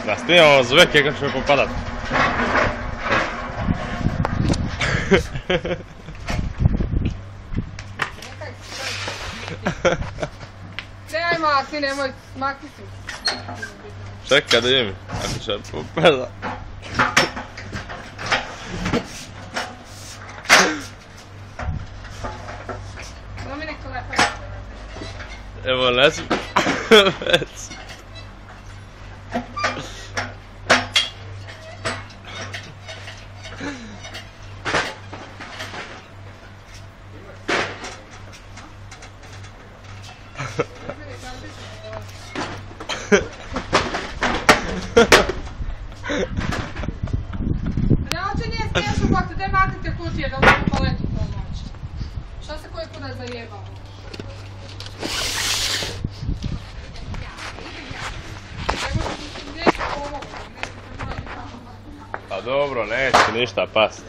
Da snimamo zveke kako će popadat. Nemoj makni, nemoj, makni se. Čekaj da vidim, ako će popadat. Da mi neko lepa. Evo, ne znam. Već. Ne, oče nije smiješno, bak te, daj maknite kutije da mogu paletu pomoći. Šta se koji puta zajebao? Pa dobro, neće ništa past.